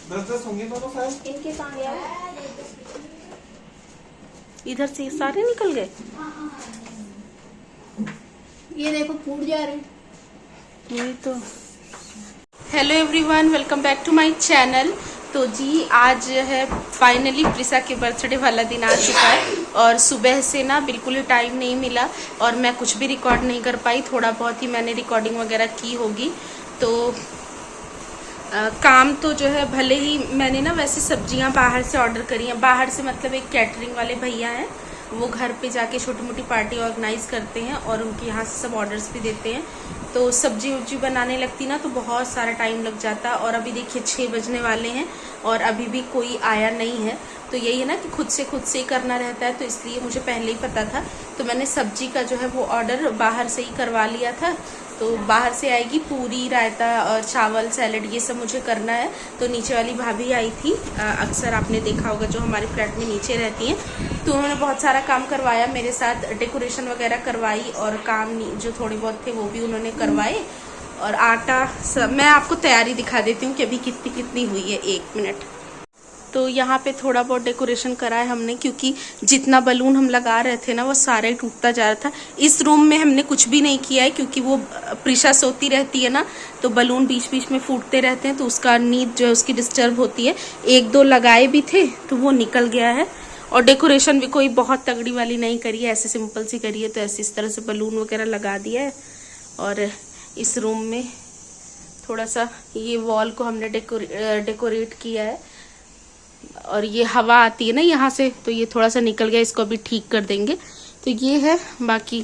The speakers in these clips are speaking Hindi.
10-10 होंगे दोनों शायद। इनके कहाँ गया? इधर से सारे निकल गए। ये देखो फूट जा रहे हैं। वही तो। Hello everyone, welcome back to my channel. तो जी आज है फाइनली प्रिसा के बर्थडे वाला दिन आ चुका है और सुबह से ना बिल्कुल ही टाइम नहीं मिला और मैं कुछ भी रिकॉर्ड नहीं कर पाई। थोड़ा बहुत ही मैंने रिकॉर्डिंग वगैरह की होगी। तो काम तो जो है भले ही मैंने ना वैसे सब्जियां बाहर से ऑर्डर करी हैं। बाहर से मतलब एक कैटरिंग वाले भैया हैं, वो घर पे जाके छोटी मोटी पार्टी ऑर्गेनाइज करते हैं और उनके यहाँ से सब ऑर्डर्स भी देते हैं। तो सब्जी उब्जी बनाने लगती ना तो बहुत सारा टाइम लग जाता। और अभी देखिए 6 बजने वाले हैं और अभी भी कोई आया नहीं है। तो यही है ना कि खुद से करना रहता है, तो इसलिए मुझे पहले ही पता था। तो मैंने सब्जी का जो है वो ऑर्डर बाहर से ही करवा लिया था। तो बाहर से आएगी पूरी, रायता और चावल, सैलेड, ये सब मुझे करना है। तो नीचे वाली भाभी आई थी, अक्सर आपने देखा होगा, जो हमारे फ्लैट में नीचे रहती हैं। तो उन्होंने बहुत सारा काम करवाया मेरे साथ, डेकोरेशन वगैरह करवाई और काम जो थोड़े बहुत थे वो भी उन्होंने करवाए। और आटा सब मैं आपको तैयारी दिखा देती हूँ कि अभी कितनी हुई है। 1 मिनट। तो यहाँ पे थोड़ा बहुत डेकोरेशन करा है हमने, क्योंकि जितना बलून हम लगा रहे थे ना वो सारा ही टूटता जा रहा था। इस रूम में हमने कुछ भी नहीं किया है क्योंकि वो प्रिशा सोती रहती है ना, तो बलून बीच बीच में फूटते रहते हैं, तो उसका नींद जो है उसकी डिस्टर्ब होती है। 1-2 लगाए भी थे तो वो निकल गया है। और डेकोरेशन भी कोई बहुत तगड़ी वाली नहीं करी है, ऐसे सिंपल सी करी है। तो ऐसे इस तरह से बलून वगैरह लगा दिया है। और इस रूम में थोड़ा सा ये वॉल को हमने डेकोरेट किया है। और ये हवा आती है ना यहाँ से, तो ये थोड़ा सा निकल गया, इसको अभी ठीक कर देंगे। तो ये है, बाकी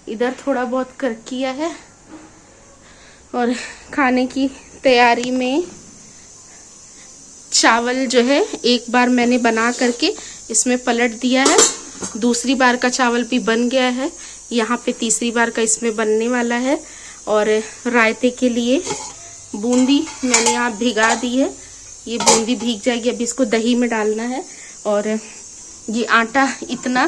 इधर थोड़ा बहुत कर किया है। और खाने की तैयारी में चावल जो है एक बार मैंने बना करके इसमें पलट दिया है, दूसरी बार का चावल भी बन गया है, यहाँ पे तीसरी बार का इसमें बनने वाला है। और रायते के लिए बूंदी मैंने यहाँ भिगा दी है, ये बूंदी भीग जाएगी। अभी इसको दही में डालना है। और ये आटा इतना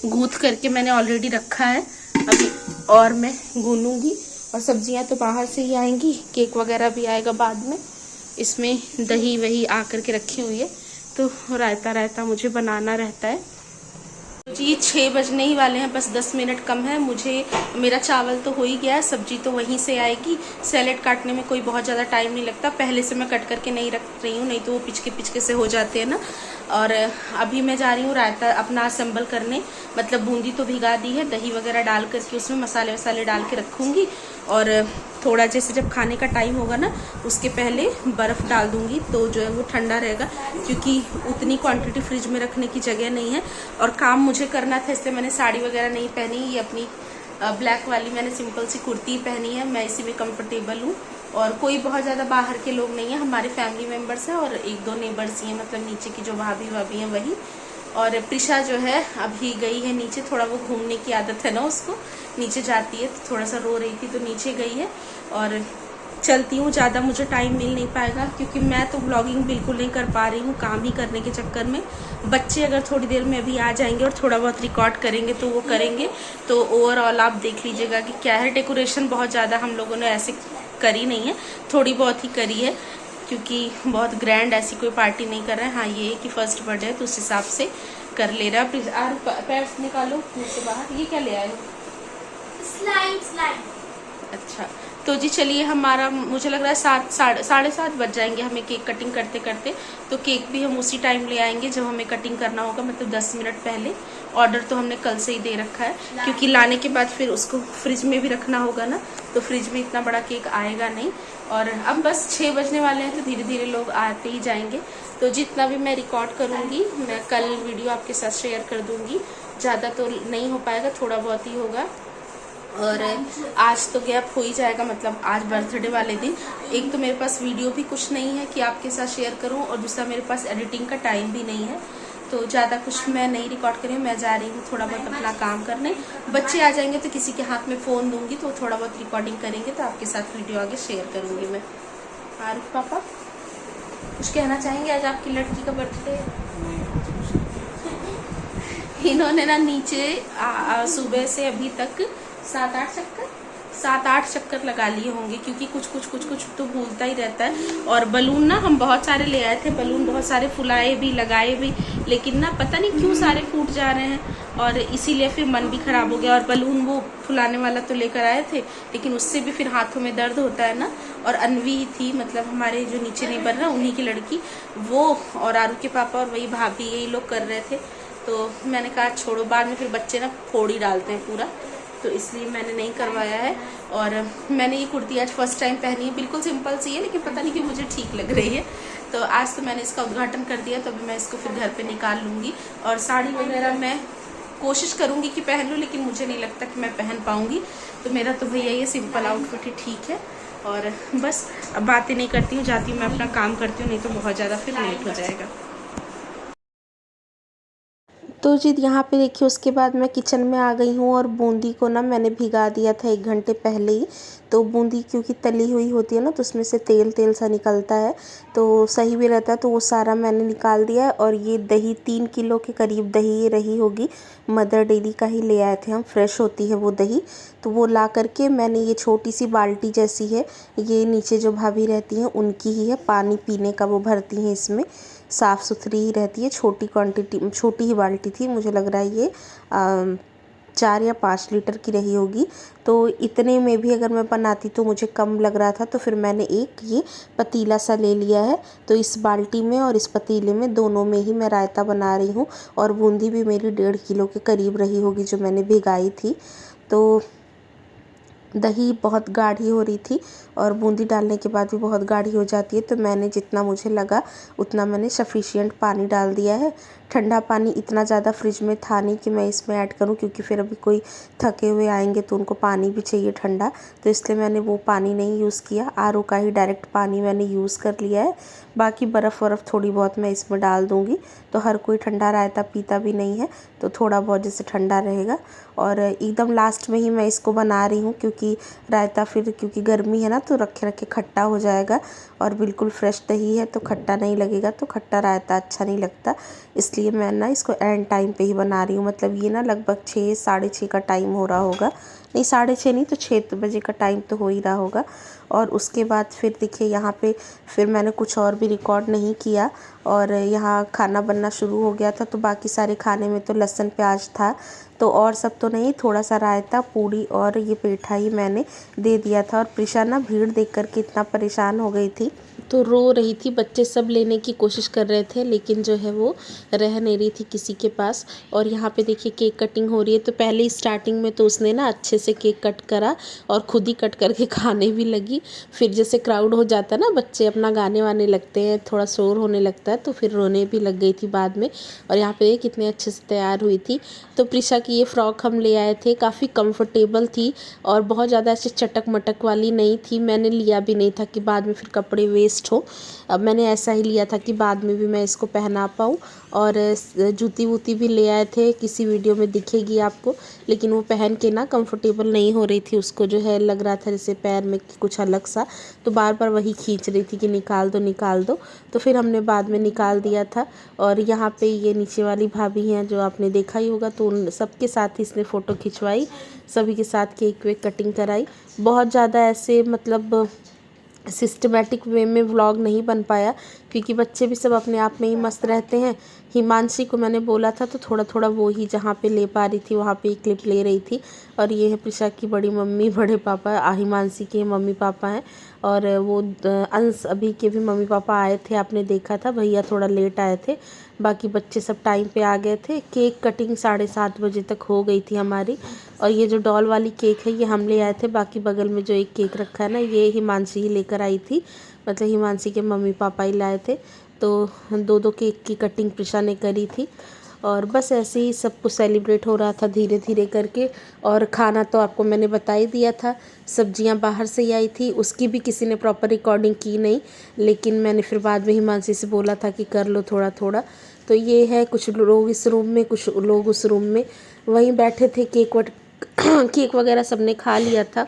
गूंथ करके मैंने ऑलरेडी रखा है, अभी और मैं गूंदूंगी। और सब्जियां तो बाहर से ही आएंगी, केक वगैरह भी आएगा बाद में। इसमें दही वही आकर के रखी हुई है, तो रायता मुझे बनाना रहता है। जी 6 बजने ही वाले हैं, बस 10 मिनट कम है। मेरा चावल तो हो ही गया, सब्जी तो वहीं से आएगी। सैलेड काटने में कोई बहुत ज़्यादा टाइम नहीं लगता, पहले से मैं कट करके नहीं रख रही हूँ, नहीं तो वो पिचके से हो जाते हैं ना। और अभी मैं जा रही हूँ रायता अपना असेंबल करने, मतलब बूंदी तो भिगा दी है, दही वगैरह डाल करके उसमें मसाले वसाले डाल के रखूँगी। और थोड़ा जैसे जब खाने का टाइम होगा ना उसके पहले बर्फ़ डाल दूँगी, तो जो है वो ठंडा रहेगा, क्योंकि उतनी क्वांटिटी फ्रिज में रखने की जगह नहीं है। और काम मुझे करना था, इसलिए मैंने साड़ी वगैरह नहीं पहनी। ये अपनी ब्लैक वाली मैंने सिंपल सी कुर्ती पहनी है, मैं इसी में कंफर्टेबल हूँ। और कोई बहुत ज़्यादा बाहर के लोग नहीं है, हमारे फैमिली मेम्बर्स हैं और 1-2 नेबर्स ही हैं, मतलब नीचे की जो भाभी हैं वही। और प्रिशा जो है अभी गई है नीचे, थोड़ा वो घूमने की आदत है ना उसको, नीचे जाती है तो थोड़ा सा रो रही थी तो नीचे गई है। और चलती हूँ, ज़्यादा मुझे टाइम मिल नहीं पाएगा क्योंकि मैं तो व्लॉगिंग बिल्कुल नहीं कर पा रही हूँ, काम ही करने के चक्कर में। बच्चे अगर थोड़ी देर में अभी आ जाएंगे और थोड़ा बहुत रिकॉर्ड करेंगे तो वो करेंगे। तो ओवरऑल आप देख लीजिएगा कि क्या है। डेकोरेशन बहुत ज़्यादा हम लोगों ने ऐसे करी नहीं है, थोड़ी बहुत ही करी है, क्योंकि बहुत ग्रैंड ऐसी कोई पार्टी नहीं कर रहे हैं। हाँ ये है कि फर्स्ट बर्थडे है तो उस हिसाब से कर ले रहा है। पैर निकालो मुँह से बाहर। ये क्या ले आए हो? स्लाइड। अच्छा, तो जी चलिए, हमारा मुझे लग रहा है 7 बज जाएंगे हमें केक कटिंग करते करते। तो केक भी हम उसी टाइम ले आएंगे जब हमें कटिंग करना होगा, मतलब 10 मिनट पहले। ऑर्डर तो हमने कल से ही दे रखा है, क्योंकि लाने के बाद फिर उसको फ्रिज में भी रखना होगा ना, तो फ्रिज में इतना बड़ा केक आएगा नहीं। और अब बस 6 बजने वाले हैं तो धीरे धीरे लोग आते ही जाएंगे। तो जितना भी मैं रिकॉर्ड करूँगी मैं कल वीडियो आपके साथ शेयर कर दूँगी, ज़्यादा तो नहीं हो पाएगा, थोड़ा बहुत ही होगा। और आज तो गैप हो ही जाएगा, मतलब आज बर्थडे वाले दिन। एक तो मेरे पास वीडियो भी कुछ नहीं है कि आपके साथ शेयर करूं, और दूसरा मेरे पास एडिटिंग का टाइम भी नहीं है, तो ज़्यादा कुछ मैं नहीं रिकॉर्ड करी हूँ। मैं जा रही हूँ थोड़ा बहुत अपना काम करने। बच्चे आ जाएंगे तो किसी के हाथ में फ़ोन दूंगी तो थोड़ा बहुत रिकॉर्डिंग करेंगे, तो आपके साथ वीडियो आगे शेयर करूँगी मैं। आरिफ पापा कुछ कहना चाहेंगे? आज आपकी लड़की का बर्थडे है। इन्होंने ना नीचे सुबह से अभी तक 7-8 चक्कर 7-8 चक्कर लगा लिए होंगे, क्योंकि कुछ तो भूलता ही रहता है। और बलून ना हम बहुत सारे ले आए थे, बलून बहुत सारे फुलाए भी लगाए भी, लेकिन ना पता नहीं क्यों सारे फूट जा रहे हैं, और इसीलिए फिर मन भी खराब हो गया। और बलून वो फुलाने वाला तो लेकर आए थे, लेकिन उससे भी फिर हाथों में दर्द होता है ना। और अनवी थी, मतलब हमारे जो नीचे नेबर है उन्हीं की लड़की, वो और आरू के पापा और वही भाभी, यही लोग कर रहे थे। तो मैंने कहा छोड़ो, बाद में फिर बच्चे ना फोड़ ही डालते हैं पूरा, तो इसलिए मैंने नहीं करवाया है। और मैंने ये कुर्ती आज फर्स्ट टाइम पहनी है, बिल्कुल सिंपल सी है, लेकिन पता नहीं क्यों मुझे ठीक लग रही है। तो आज तो मैंने इसका उद्घाटन कर दिया, तो अभी मैं इसको फिर घर पे निकाल लूँगी। और साड़ी वगैरह मैं कोशिश करूँगी कि पहन लूँ, लेकिन मुझे नहीं लगता कि मैं पहन पाऊँगी। तो मेरा तो भैया ये सिंपल आउटफिट ही ठीक है। और बस अब बातें नहीं करती हूँ, जाती हूँ मैं अपना काम करती हूँ, नहीं तो बहुत ज़्यादा फिर लेट हो जाएगा। तो जी यहाँ पे देखिए, उसके बाद मैं किचन में आ गई हूँ, और बूंदी को ना मैंने भिगा दिया था 1 घंटे पहले ही। तो बूंदी क्योंकि तली हुई होती है ना, तो उसमें से तेल सा निकलता है, तो सही भी रहता है। तो वो सारा मैंने निकाल दिया है। और ये दही 3 किलो के करीब दही रही होगी, मदर डेयरी का ही ले आए थे हम, फ्रेश होती है वो दही। तो वो ला करके मैंने, ये छोटी सी बाल्टी जैसी है, ये नीचे जो भाभी रहती हैं उनकी ही है, पानी पीने का वो भरती हैं इसमें, साफ़ सुथरी ही रहती है। छोटी क्वांटिटी, छोटी ही बाल्टी थी, मुझे लग रहा है ये 4 या 5 लीटर की रही होगी। तो इतने में भी अगर मैं बनाती तो मुझे कम लग रहा था, तो फिर मैंने एक ये पतीला सा ले लिया है। तो इस बाल्टी में और इस पतीले में, दोनों में ही मैं रायता बना रही हूँ। और बूंदी भी मेरी 1.5 किलो के करीब रही होगी जो मैंने भिगाई थी। तो दही बहुत गाढ़ी हो रही थी, और बूंदी डालने के बाद भी बहुत गाढ़ी हो जाती है। तो मैंने जितना मुझे लगा उतना मैंने सफिशिएंट पानी डाल दिया है। ठंडा पानी इतना ज़्यादा फ्रिज में था नहीं कि मैं इसमें ऐड करूं, क्योंकि फिर अभी कोई थके हुए आएंगे तो उनको पानी भी चाहिए ठंडा, तो इसलिए मैंने वो पानी नहीं यूज़ किया। आरओ का ही डायरेक्ट पानी मैंने यूज़ कर लिया है। बाकी बर्फ़ थोड़ी बहुत मैं इसमें डाल दूँगी। तो हर कोई ठंडा रायता पीता भी नहीं है, तो थोड़ा बहुत जैसे ठंडा रहेगा। और एकदम लास्ट में ही मैं इसको बना रही हूँ, क्योंकि रायता फिर, क्योंकि गर्मी है ना, तो रखे रखे खट्टा हो जाएगा। और बिल्कुल फ्रेश दही है तो खट्टा नहीं लगेगा, तो खट्टा रायता अच्छा नहीं लगता। इसलिए मैं ना इसको एंड टाइम पे ही बना रही हूँ। मतलब ये ना लगभग 6, 6:30 का टाइम हो रहा होगा, नहीं 6:30 नहीं तो 6 बजे का टाइम तो हो ही रहा होगा। और उसके बाद फिर देखिए यहाँ पे फिर मैंने कुछ और भी रिकॉर्ड नहीं किया, और यहाँ खाना बनना शुरू हो गया था। तो बाकी सारे खाने में तो लहसुन प्याज था, तो और सब तो नहीं, थोड़ा सा रायता, पूड़ी और ये पेठा ही मैंने दे दिया था। और प्रिशा ना भीड़ देख करके इतना परेशान हो गई थी, तो रो रही थी। बच्चे सब लेने की कोशिश कर रहे थे, लेकिन जो है वो रह नहीं रही थी किसी के पास। और यहाँ पे देखिए केक कटिंग हो रही है। तो पहले ही स्टार्टिंग में तो उसने ना अच्छे से केक कट करा, और खुद ही कट करके खाने भी लगी। फिर जैसे क्राउड हो जाता है ना, बच्चे अपना गाने वाने लगते हैं, थोड़ा शोर होने लगता है, तो फिर रोने भी लग गई थी बाद में। और यहाँ पे कितने अच्छे से तैयार हुई थी। तो प्रिशा की ये फ़्रॉक हम ले आए थे, काफ़ी कंफर्टेबल थी, और बहुत ज़्यादा ऐसे चटक मटक वाली नहीं थी। मैंने लिया भी नहीं था कि बाद में फिर कपड़े वेस्ट हो, अब मैंने ऐसा ही लिया था कि बाद में भी मैं इसको पहना पाऊँ। और जूती वूती भी ले आए थे, किसी वीडियो में दिखेगी आपको, लेकिन वो पहन के ना कंफर्टेबल नहीं हो रही थी। उसको जो है लग रहा था जैसे पैर में कुछ अलग सा, तो बार बार वही खींच रही थी कि निकाल दो निकाल दो। तो फिर हमने बाद में निकाल दिया था। और यहाँ पे ये नीचे वाली भाभी हैं जो आपने देखा ही होगा, तो उन सबके साथ ही इसने फ़ोटो खिंचवाई, सभी के साथ केक वेक कटिंग कराई। बहुत ज़्यादा ऐसे मतलब सिस्टमेटिक वे में व्लॉग नहीं बन पाया, क्योंकि बच्चे भी सब अपने आप में ही मस्त रहते हैं। हिमांशी को मैंने बोला था तो थोड़ा थोड़ा वो ही जहाँ पे ले पा रही थी वहाँ पे क्लिप ले रही थी। और ये है प्रिशा की बड़ी मम्मी बड़े पापा, हिमांशी के मम्मी पापा हैं। और वो अंश अभी के भी मम्मी पापा आए थे, आपने देखा था, भैया थोड़ा लेट आए थे। बाकी बच्चे सब टाइम पे आ गए थे। केक कटिंग 7:30 बजे तक हो गई थी हमारी। और ये जो डॉल वाली केक है ये हम ले आए थे। बाकी बगल में जो एक केक रखा है ना, ये हिमांशी ही लेकर आई थी, मतलब हिमांशी के मम्मी पापा ही लाए थे। तो 2-2 केक की कटिंग प्रिशा ने करी थी। और बस ऐसे ही सब कुछ सेलिब्रेट हो रहा था धीरे धीरे करके। और खाना तो आपको मैंने बता ही दिया था, सब्जियां बाहर से ही आई थी, उसकी भी किसी ने प्रॉपर रिकॉर्डिंग की नहीं, लेकिन मैंने फिर बाद में हिमांशी से बोला था कि कर लो थोड़ा थोड़ा। तो ये है, कुछ लोग इस रूम में, कुछ लोग उस रूम में, वहीं बैठे थे। केक वगैरह सबने खा लिया था।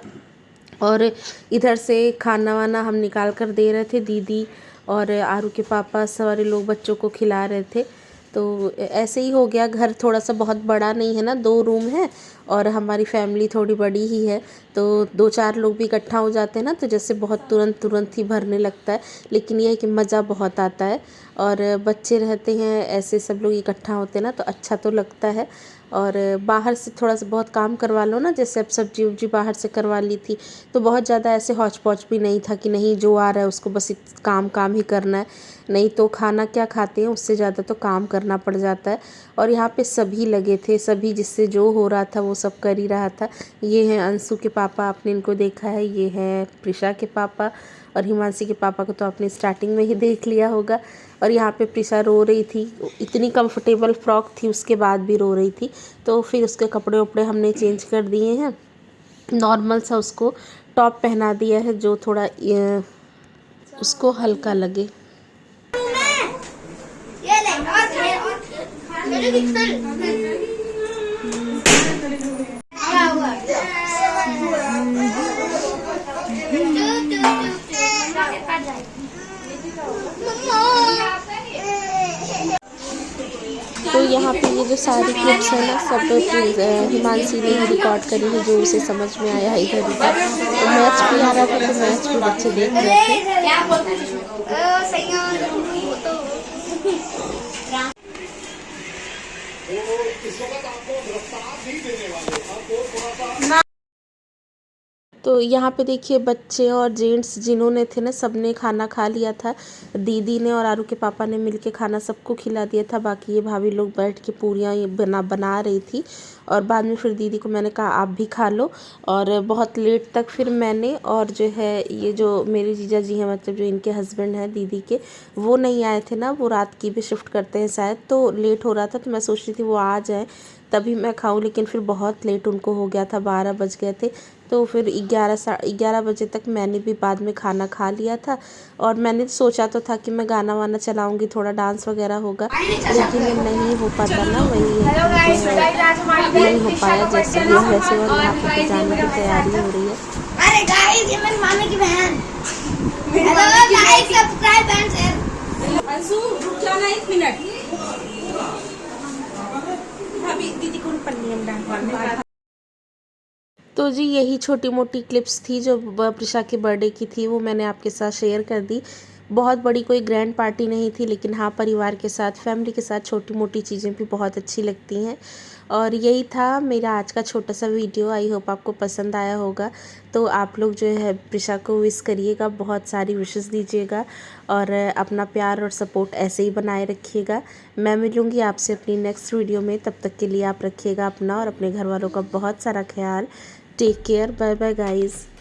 और इधर से खाना वाना हम निकाल कर दे रहे थे, दीदी और आरू के पापा सारे लोग बच्चों को खिला रहे थे। तो ऐसे ही हो गया। घर थोड़ा सा बहुत बड़ा नहीं है ना, 2 रूम है और हमारी फैमिली थोड़ी बड़ी ही है, तो 2-4 लोग भी इकट्ठा हो जाते हैं ना, तो जैसे बहुत तुरंत ही भरने लगता है। लेकिन ये है कि मज़ा बहुत आता है, और बच्चे रहते हैं ऐसे सब लोग इकट्ठा होते हैं ना, तो अच्छा तो लगता है। और बाहर से थोड़ा सा बहुत काम करवा लो ना, जैसे अब सब्जी उब्जी बाहर से करवा ली थी, तो बहुत ज़्यादा ऐसे हौच पौच भी नहीं था कि नहीं जो आ रहा है उसको बस काम ही करना है। नहीं तो खाना क्या खाते हैं, उससे ज़्यादा तो काम करना पड़ जाता है। और यहाँ पे सभी लगे थे, सभी जिससे जो हो रहा था वो सब कर ही रहा था। ये हैं अंशु के पापा, आपने इनको देखा है। ये हैं प्रिशा के पापा, और हिमांशी के पापा को तो आपने स्टार्टिंग में ही देख लिया होगा। और यहाँ पे प्रिशा रो रही थी, इतनी कंफर्टेबल फ्रॉक थी उसके बाद भी रो रही थी, तो फिर उसके कपड़े वपड़े हमने चेंज कर दिए हैं। नॉर्मल सा उसको टॉप पहना दिया है जो थोड़ा उसको हल्का लगे। ये ले और क्या हुआ? तो यहाँ पे ये जो सारी क्लिप्स है ना, सब हिमांशी ने ही रिकॉर्ड करी है, जो उसे समझ में आया इधर उधर। तो मैच भी आ रहा था, तो मैच भी बच्चे देख रहे थे। क्या बोलते हैं? तो यहाँ पे देखिए बच्चे और जेंट्स जिन्होंने थे ना, सबने खाना खा लिया था। दीदी ने और आरू के पापा ने मिलके खाना सबको खिला दिया था। बाकी ये भाभी लोग बैठ के पूरियाँ ये बना रही थी, और बाद में फिर दीदी को मैंने कहा आप भी खा लो। और बहुत लेट तक फिर मैंने और जो है ये जो मेरे जीजा जी हैं, मतलब जो इनके हस्बैंड हैं दीदी के, वो नहीं आए थे ना, वो रात की भी शिफ्ट करते हैं शायद, तो लेट हो रहा था। तो मैं सोच रही थी वो आ जाए तभी मैं खाऊं, लेकिन फिर बहुत लेट उनको हो गया था, 12 बज गए थे। तो फिर 11 बजे तक मैंने भी बाद में खाना खा लिया था। और मैंने सोचा तो था कि मैं गाना वाना चलाऊंगी, थोड़ा डांस वगैरह होगा, लेकिन ये नहीं हो पाता ना, वही है कि नहीं हो पाया जैसे भी वैसे। और यहाँ पे जाने की तैयारी हो रही है। अरे गाइस, ये मेरी मामी की बहन। Hello guys, subscribe and share. Anshu रुक जाना 1 मिनट। भाभी दीदी को पन्नी हम डाल। तो जी यही छोटी मोटी क्लिप्स थी जो प्रिशा के बर्थडे की थी, वो मैंने आपके साथ शेयर कर दी। बहुत बड़ी कोई ग्रैंड पार्टी नहीं थी, लेकिन हाँ परिवार के साथ, फैमिली के साथ छोटी मोटी चीज़ें भी बहुत अच्छी लगती हैं। और यही था मेरा आज का छोटा सा वीडियो। आई होप आपको पसंद आया होगा। तो आप लोग जो है प्रिशा को विश करिएगा, बहुत सारी विशेस दीजिएगा, और अपना प्यार और सपोर्ट ऐसे ही बनाए रखिएगा। मैं मिलूँगी आपसे अपनी नेक्स्ट वीडियो में, तब तक के लिए आप रखिएगा अपना और अपने घर वालों का बहुत सारा ख्याल। Take care, bye bye guys.